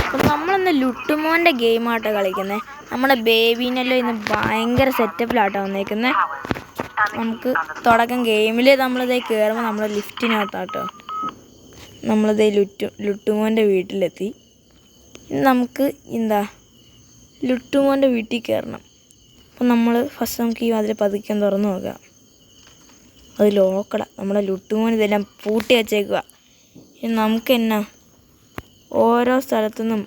അപ്പം നമ്മളിന്ന് ലുട്ടുമോൻ്റെ ഗെയിമാട്ടോ കളിക്കുന്നത്. നമ്മുടെ ബേബീനെല്ലാം ഇന്ന് ഭയങ്കര സെറ്റപ്പിലാട്ടോ വന്നേക്കുന്നത്. നമുക്ക് തുടക്കം ഗെയിമിൽ നമ്മളിതേ കയറുമ്പോൾ നമ്മൾ ലിഫ്റ്റിനകത്താട്ടോ നമ്മളിതേ ലുട്ടുമോൻ്റെ വീട്ടിലെത്തി. നമുക്ക് ലുട്ടുമോൻ്റെ വീട്ടിൽ കയറണം. അപ്പം നമ്മൾ ഫസ്റ്റ് നമുക്ക് ഈ അതിൽ പതുക്കാൻ തുറന്നു നോക്കാം. അത് ലോക്കടാ. നമ്മുടെ ലുട്ടുമോൻ ഇതെല്ലാം പൂട്ടി വച്ചേക്കുക. നമുക്ക് ഓരോ സ്ഥലത്തുനിന്നും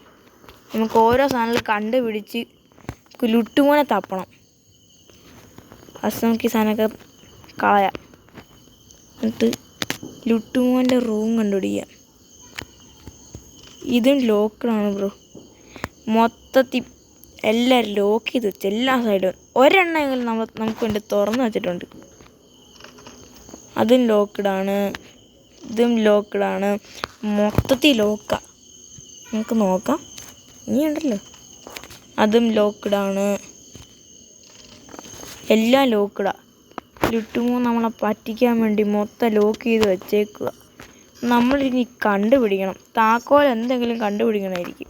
നമുക്ക് ഓരോ സാധനങ്ങൾ കണ്ടുപിടിച്ച് ലുട്ടുമോനെ തപ്പണം. ഫസ്റ്റ് നമുക്ക് ഈ സാധനമൊക്കെ കളയാം. എന്നിട്ട് ലുട്ടുമോൻ്റെ റൂം കണ്ടുപിടിക്കാം. ഇതും ലോക്കഡാണ് ബ്രോ. മൊത്തത്തിൽ എല്ലാവരും ലോക്ക് ചെയ്ത് വെച്ച് എല്ലാ സൈഡും ഒരെണ്ണമെങ്കിലും നമുക്ക് വേണ്ടി തുറന്നു വെച്ചിട്ടുണ്ട്. അതും ലോക്കഡാണ്, ഇതും ലോക്കഡാണ്, മൊത്തത്തിൽ ലോക്കാണ്. നമുക്ക് നോക്കാം. ഇനി ഉണ്ടല്ലോ, അതും ലോക്കഡാണ്, എല്ലാം ലോക്കഡാണ്. ലുട്ടുമോ നമ്മളെ പറ്റിക്കാൻ വേണ്ടി മൊത്തം ലോക്ക് ചെയ്ത് വെച്ചേക്കുക. നമ്മളിനി കണ്ടുപിടിക്കണം. താക്കോൽ എന്തെങ്കിലും കണ്ടുപിടിക്കണമായിരിക്കും.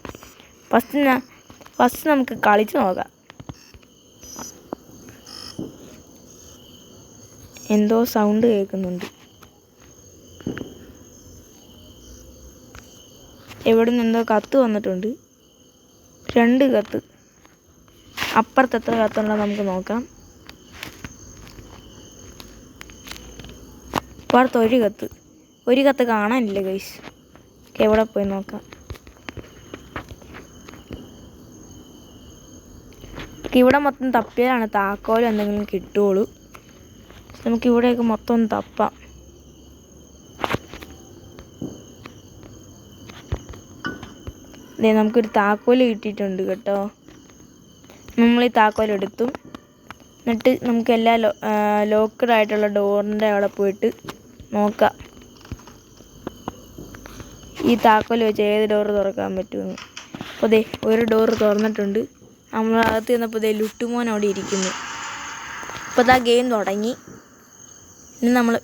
ഫസ്റ്റ് നമുക്ക് കളിച്ച് നോക്കാം. എന്തോ സൗണ്ട് കേൾക്കുന്നുണ്ട്. എവിടെ നിന്ന് എന്തോ കത്ത് വന്നിട്ടുണ്ട്. 2 കത്ത്. അപ്പുറത്ത് എത്ര കത്തുണ്ടോ നമുക്ക് നോക്കാം. അപ്പുറത്ത് ഒരു കത്ത് കാണാനില്ല ഗൈസ്. എവിടെ പോയി നോക്കാം. ഇവിടെ മൊത്തം തപ്പിയാലാണ് താക്കോലും എന്തെങ്കിലും കിട്ടുകയുള്ളൂ. നമുക്കിവിടെയൊക്കെ മൊത്തം ഒന്ന് തപ്പാം. നമുക്കൊരു താക്കോല് കിട്ടിയിട്ടുണ്ട് കേട്ടോ. നമ്മൾ ഈ താക്കോലെടുത്തു. എന്നിട്ട് നമുക്ക് എല്ലാ ലോക്കഡായിട്ടുള്ള ഡോറിൻ്റെ അവിടെ പോയിട്ട് നോക്കാം ഈ താക്കോല് വെച്ച് ഏത് ഡോറ് തുറക്കാൻ പറ്റുമെന്ന്. അപ്പോൾ ഒരു ഡോറ് തുറന്നിട്ടുണ്ട്. നമ്മളകത്ത് ചെന്നപ്പോൾ ലുട്ടുമോൻ അവിടെ ഇരിക്കുന്നു. ഇപ്പോൾ ഗെയിം തുടങ്ങി. ഇനി നമ്മൾ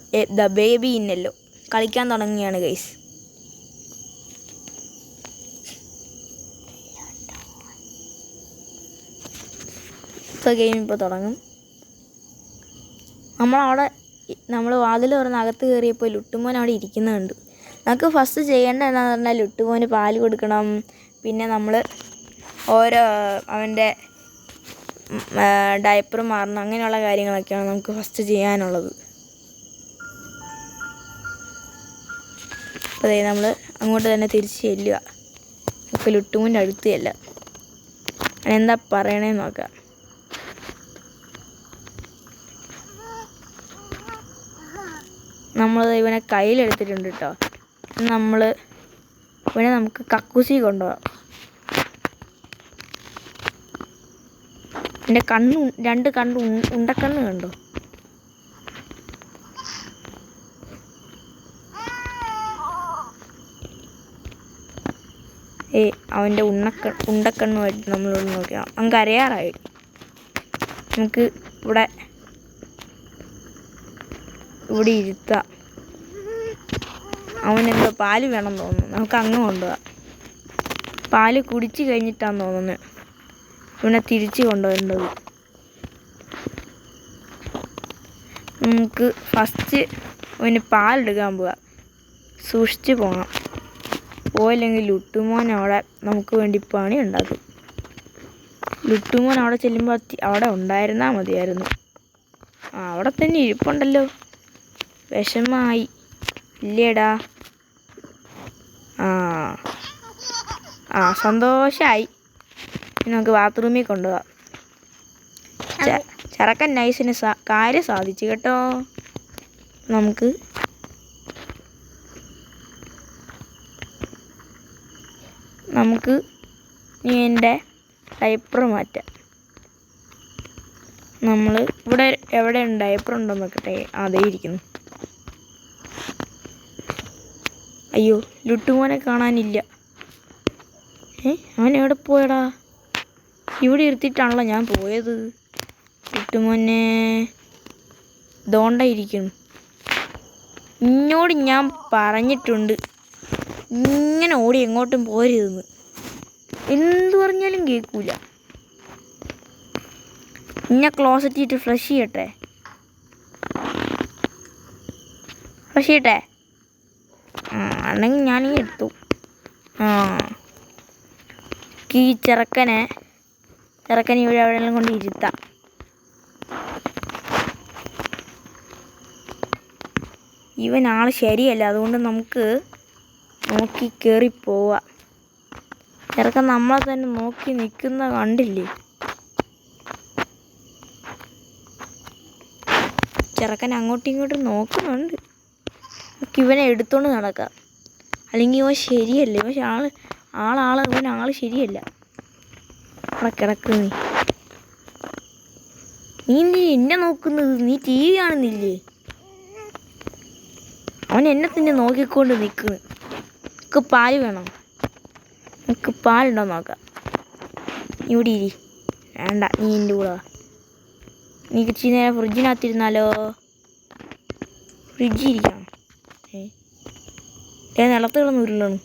ബേബി ഇന്നല്ലോ കളിക്കാൻ തുടങ്ങുകയാണ് ഗൈസ്. ഇപ്പോൾ ഗെയിം ഇപ്പോൾ തുടങ്ങും. നമ്മൾ വാതിൽ തുറന്ന് അകത്ത് കയറിയപ്പോൾ ലുട്ടുമോൻ അവിടെ ഇരിക്കുന്നുണ്ട്. നമുക്ക് ഫസ്റ്റ് ചെയ്യേണ്ടത് എന്താണെന്ന് പറഞ്ഞാൽ ലുട്ടുമോന് പാല് കൊടുക്കണം. പിന്നെ നമ്മൾ അവൻ്റെ ഡയപ്പർ മാറണം. അങ്ങനെയുള്ള കാര്യങ്ങളൊക്കെയാണ് നമുക്ക് ഫസ്റ്റ് ചെയ്യാനുള്ളത്. അപ്പോൾ നമ്മൾ അങ്ങോട്ട് തന്നെ തിരിച്ച് ചെല്ലുക. നമുക്ക് ലുട്ടുമോൻ്റെ അടുത്ത് ചെല്ലാം. എന്താ പറയണേന്ന് നോക്കാം. നമ്മൾ ഇവനെ കയ്യിലെടുത്തിട്ടുണ്ട് കേട്ടോ. ഇവനെ നമുക്ക് കക്കൂസി കൊണ്ടുപോകാം. എൻ്റെ 2 കണ്ണ് ഉണ്ടക്കണ്ണ് കണ്ടോ. അവൻ്റെ ഉണ്ടക്കണ്ണുമായിട്ട് നമ്മളോട് നോക്കാം. നമുക്ക് അറിയാറായി. നമുക്ക് ഇവിടെ ഇരുത്താം. അവനെന്തോ പാല് വേണം തോന്നുന്നു. നമുക്ക് അങ്ങ് കൊണ്ടുപോകാം. പാല് കുടിച്ച് കഴിഞ്ഞിട്ടാന്ന് തോന്നുന്നത് ഇവനെ തിരിച്ച് കൊണ്ടുവരേണ്ടത്. നമുക്ക് ഫസ്റ്റ് അവന് പാലെടുക്കാൻ പോവാം. സൂക്ഷിച്ച് പോകണം. പോയില്ലെങ്കിൽ ലുട്ടുമോൻ അവിടെ നമുക്ക് വേണ്ടി പണി ഉണ്ടാക്കും. ലുട്ടുമോൻ അവിടെ ചെല്ലുമ്പോൾ അവിടെ ഉണ്ടായിരുന്നാൽ മതിയായിരുന്നു. അവിടെ തന്നെ ഇരിപ്പുണ്ടല്ലോ. വിഷമായി ഇല്ലേടാ. സന്തോഷമായി. നമുക്ക് ബാത്റൂമിൽ കൊണ്ടുപോകാം. ചെറുക്കൻ നൈസിന് കാര്യം സാധിച്ചു കേട്ടോ. നമുക്ക് ഇനി എൻ്റെ ഡയപ്പർ മാറ്റാം. നമ്മൾ ഇവിടെ എവിടെ ഡയപ്പർ ഉണ്ടോ നോക്കട്ടെ. അതേ ഇരിക്കുന്നു. അയ്യോ, ലുട്ടുമോനെ കാണാനില്ല. അവൻ എവിടെ പോയടാ? ഇവിടെ ഇരുത്തിയിട്ടാണല്ലോ ഞാൻ പോയത്. ലുട്ടുമോനെ ദോണ്ടായിരിക്കുന്നു. ഇന്നോട് ഞാൻ പറഞ്ഞിട്ടുണ്ട് ഇങ്ങനെ ഓടി എങ്ങോട്ടും പോരുതെന്ന്. എന്ത് പറഞ്ഞാലും കേൾക്കൂല. ഞാൻ ക്ലോസറ്റ് ഇട്ട് ഫ്ലഷ് ചെയ്യട്ടെ. ആണെങ്കിൽ ഞാനീ എടുത്തു. ഈ ചെറുക്കനെ ഇവിടെ എവിടെയെല്ലാം കൊണ്ട് ഇരുത്താം. ഇവൻ ആൾ ശരിയല്ല, അതുകൊണ്ട് നമുക്ക് നോക്കി കയറി പോവാം. ചെറുക്കൻ നമ്മളെ തന്നെ നോക്കി നിൽക്കുന്ന കണ്ടില്ലേ? ചെറുക്കൻ അങ്ങോട്ടും ഇങ്ങോട്ടും നോക്കുന്നുണ്ട്. നമുക്ക് ഇവനെ എടുത്തോണ്ട് നടക്കാം. അല്ലെങ്കിൽ ഇവൻ ശരിയല്ല. പക്ഷെ ഇവൻ ആള് ശരിയല്ല. അവിടെ കിടക്ക് നീ എന്നെ നോക്കുന്നത്? നീ TV കാണുന്നില്ലേ? അവൻ എന്നെ തന്നെ നോക്കിക്കൊണ്ട് നിൽക്കുന്നു. നമുക്ക് പാല് വേണം. നമുക്ക് പാലുണ്ടോ നോക്കാം. ഇവിടെ ഇരി. വേണ്ട, നീ എൻ്റെ കൂടെ വാ. നീ ഇച്ചിരി നേരം ഫ്രിഡ്ജിനകത്തിരുന്നാലോ? ഫ്രിഡ്ജിൽ ഇരിക്കണം. നിലത്ത് കിടന്ന് ഉരുളാണ്.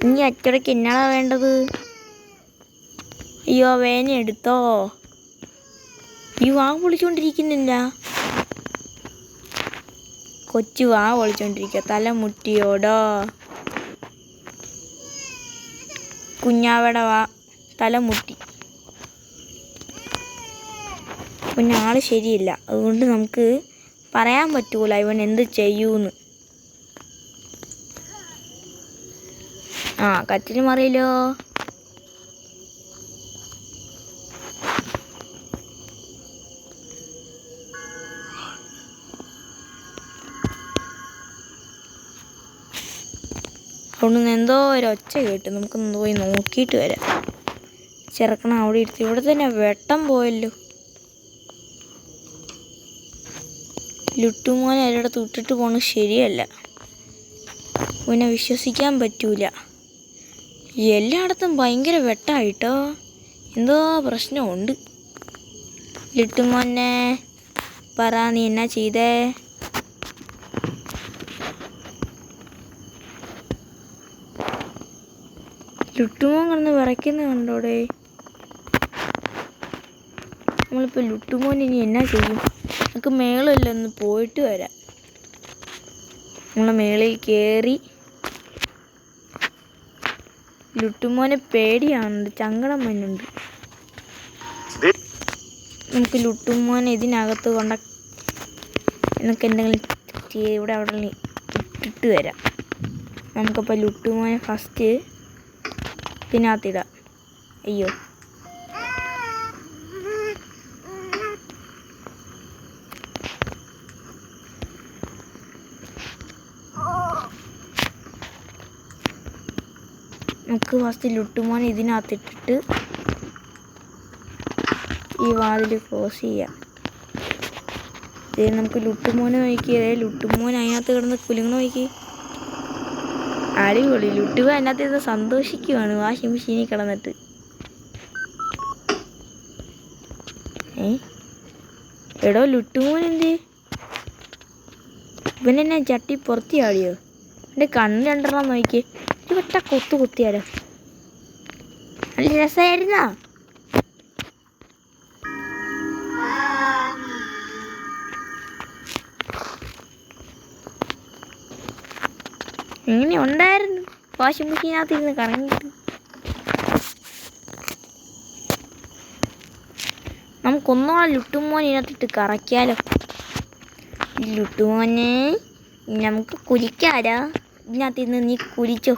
നീ അച്ചടയ്ക്ക് എന്നാടാ വേണ്ടത്? അയ്യോ, വേന എടുത്തോ. ഈ വാ പൊളിച്ചോണ്ടിരിക്കുന്നില്ല. കൊച്ചു വാ പൊളിച്ചോണ്ടിരിക്കുക. തല മുട്ടിയോടോ. കുഞ്ഞാവയുടെ വാ തല മുട്ടി. പിന്നെ ആള് ശരിയില്ല. അതുകൊണ്ട് നമുക്ക് പറയാൻ പറ്റൂല ഇവൻ എന്ത് ചെയ്യൂന്ന്. കച്ചിന് മറിയല്ലോ. അതുകൊണ്ട് എന്തോ ഒരു ഒച്ച കേട്ടു. നമുക്കൊന്ന് പോയി നോക്കിയിട്ട് വരാം. ചെറുക്കണം അവിടെ ഇരുത്തി. ഇവിടെ തന്നെ വെട്ടം പോയല്ലോ. ലുട്ടുമോനെ എല്ലായിടത്ത് വിട്ടിട്ട് പോകണത് ശരിയല്ല. ഇവനെ വിശ്വസിക്കാൻ പറ്റൂല. എല്ലായിടത്തും ഭയങ്കര വെട്ടമായിട്ടോ. എന്തോ പ്രശ്നമുണ്ട്. ലുട്ടുമോനെ പറ, നീ എന്നാ ചെയ്തേ? ലുട്ടുമോൻ കിടന്ന് വിറയ്ക്കുന്ന കണ്ടോടെ. നമ്മളിപ്പോൾ ലുട്ടുമോൻ ഇനി എന്നാ ചെയ്യും? നമുക്ക് മേളിൽ ഒന്ന് പോയിട്ട് വരാം. നമ്മളെ മേളിൽ കയറി. ലുട്ടുമോനെ പേടിയാവുന്നുണ്ട്, ചങ്കടം മഞ്ഞുണ്ട്. നമുക്ക് ലുട്ടുമോനെ ഇതിനകത്ത് നമുക്ക് എന്തെങ്കിലും ഇവിടെ അവിടെ ഇട്ടിട്ട് വരാം. നമുക്കപ്പോൾ ലുട്ടുമോനെ ഫസ്റ്റ് ഇതിനകത്തിടാം. അയ്യോ, നമുക്ക് ഫസ്റ്റ് ലുട്ടുമോനെ ഇതിനകത്തിട്ടിട്ട് ഈ വാതിൽ ക്ലോസ് ചെയ്യാം. നമുക്ക് ലുട്ടുമോനെ നോക്കിയതേ. ലുട്ടുമോൻ അതിനകത്ത് കിടന്ന് കുലുങ്ങണ നോക്കി. അടിപൊളി. ലുട്ടുമോൻ അതിനകത്ത് ഇരുന്ന് സന്തോഷിക്കുവാണ് വാഷിംഗ് മെഷീനിൽ കിടന്നിട്ട്. എടോ ലുട്ടുമോൻ എന്തേ? ഇവനെന്നെ ചട്ടി പുറത്തി ആടിയോ? എൻ്റെ കണ്ണ് രണ്ടെണ്ണം നോക്കിയേ. ഒരു വട്ട കുത്തിയാലോ. നല്ല രസമായിരുന്നോ? എങ്ങനെ ഉണ്ടായിരുന്നു വാഷിംഗ് മെഷീനകത്ത് ഇരുന്ന് കറങ്ങിയിട്ട്? നമുക്കൊന്നോളം ലുട്ടുമോൻ ഇതിനകത്തിട്ട് കറക്കിയാലോ. ലുട്ടുമോനെ നമുക്ക് കുലിക്കാരാ. ഇതിനകത്തിരുന്ന് നീ കുലിച്ചോ.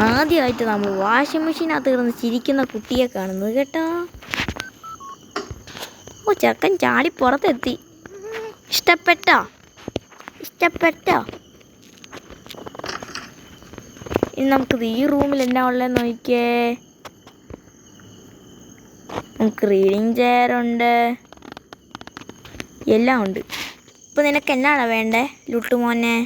ആദ്യമായിട്ട് നമ്മൾ വാഷിംഗ് മെഷീനകത്ത് കിടന്ന് ചിരിക്കുന്ന കുട്ടിയെ കാണുന്നത് കേട്ടോ. ചെക്കൻ ചാടി പുറത്തെത്തി. ഇഷ്ടപ്പെട്ടോ? ഇനി നമുക്കിത് ഈ റൂമിൽ എന്നാ ഉള്ളതെന്ന് നോക്കിയേ. നമുക്ക് റീഡിങ് ചെയറുണ്ട്, എല്ലാം ഉണ്ട്. ഇപ്പം നിനക്ക് എന്നാണ് വേണ്ടേ ലുട്ടുമോനെ?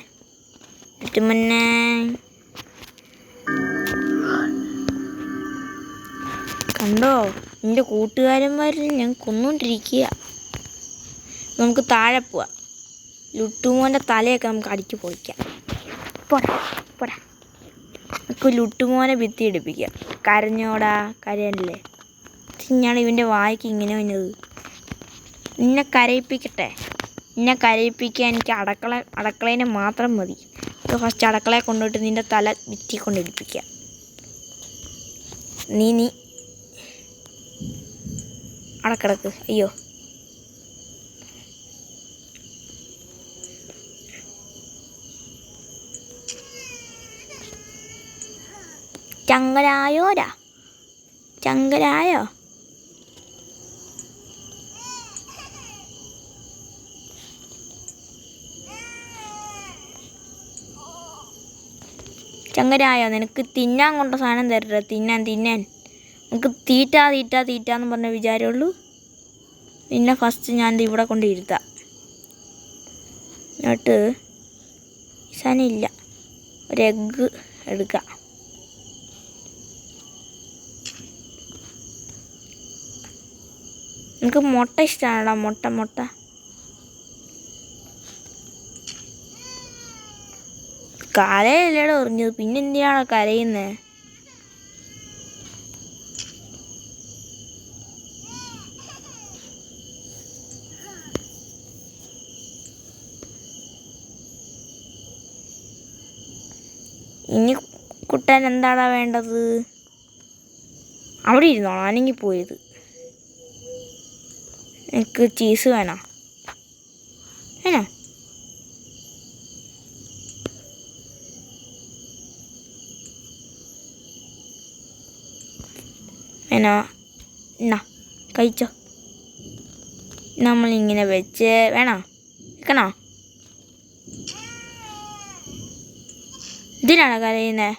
കണ്ടോ എൻ്റെ കൂട്ടുകാരന്മാരിൽ ഞാൻ കൊന്നുകൊണ്ടിരിക്കുക. നമുക്ക് താഴെ പോവാം. ലുട്ടുമോൻ്റെ തലയൊക്കെ നമുക്ക് അടിച്ചു പൊളിക്കാം. പോടാ പോടാ. നമുക്ക് ലുട്ടുമോനെ ഭിത്തി എടുപ്പിക്കാം. കരഞ്ഞോടാ, കരയല്ലേ? ഞാൻ ഇവൻ്റെ വായിക്ക് ഇങ്ങനെ വന്നത്. നിന്നെ കരയിപ്പിക്കട്ടെ. നിന്നെ കരയിപ്പിക്കാൻ എനിക്ക് അടുക്കളേനെ മാത്രം മതി. ഫസ്റ്റ് അടുക്കളയെ കൊണ്ടുപോയിട്ട് നിൻ്റെ തല ഭിത്തി കൊണ്ടിരിപ്പിക്കാം. നീ അടക്കിടക്ക്. അയ്യോ, ചങ്കരായോരാ, ചങ്കരായോ? ചങ്കരായോ, നിനക്ക് തിന്നാൻ കൊണ്ട സാധനം തരട്ടെ. തിന്നാൻ നമുക്ക് തീറ്റാന്ന് പറഞ്ഞ വിചാരമുള്ളൂ. പിന്നെ ഫസ്റ്റ് ഞാൻ ഇവിടെ കൊണ്ട് ഇരുത്താം. എന്നിട്ട് സാധനം ഇല്ല, ഒരു എഗ്ഗ് എടുക്കാം. എനിക്ക് മുട്ട ഇഷ്ടമാണോ? മുട്ട കരയല്ലേടോ എറിഞ്ഞത്, പിന്നെ എന്തിനാണോ കരയുന്നത്? ഇനി കുട്ടൻ എന്താടാ വേണ്ടത്? അവിടെ ഇരുന്നോളാം, അനങ്ങി പോയത്. എനിക്ക് ചീസ് വേണോ? വേണോ? വേണോ? എന്നാ കഴിച്ചോ. നമ്മളിങ്ങനെ വെച്ച് വേണോ? വെക്കണോ? ഇതിനാണോ കരയുന്നത്?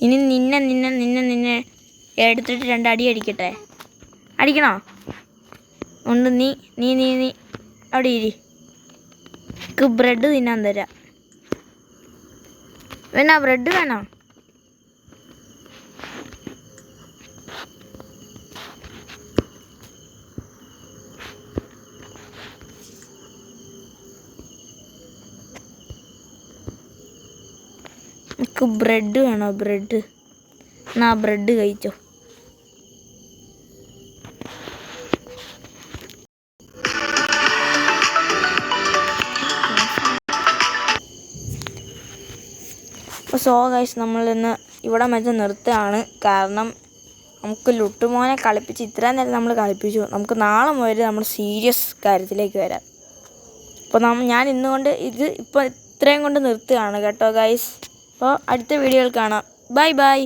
ഇനി നിന്നെ എടുത്തിട്ട് 2 അടി അടിക്കട്ടെ. അടിക്കണോ? ഉണ്ട്. നീ അവിടെ ഇരി. എനിക്ക് ബ്രെഡ് തിന്നാൻ തരാം. വേണോ? ബ്രെഡ് വേണോ? എനിക്ക് ബ്രെഡ് വേണോ? ബ്രെഡ് എന്നാ ബ്രെഡ് കഴിച്ചോ. സോ ഗൈസ്, നമ്മളിന്ന് ഇവിടെ വെച്ച് നിർത്തുകയാണ്. കാരണം നമുക്ക് ലുട്ടുമോനെ കളിപ്പിച്ച് ഇത്രയും നേരം നമ്മൾ കളിപ്പിച്ചു. നമുക്ക് നാളെ മുതൽ നമ്മൾ സീരിയസ് കാര്യത്തിലേക്ക് വരാം. അപ്പോൾ ഞാൻ ഇന്നുകൊണ്ട് ഇത്രയും കൊണ്ട് നിർത്തുകയാണ് കേട്ടോ ഗൈസ്. അപ്പോൾ അടുത്ത വീഡിയോയിൽ കാണാം. ബൈ.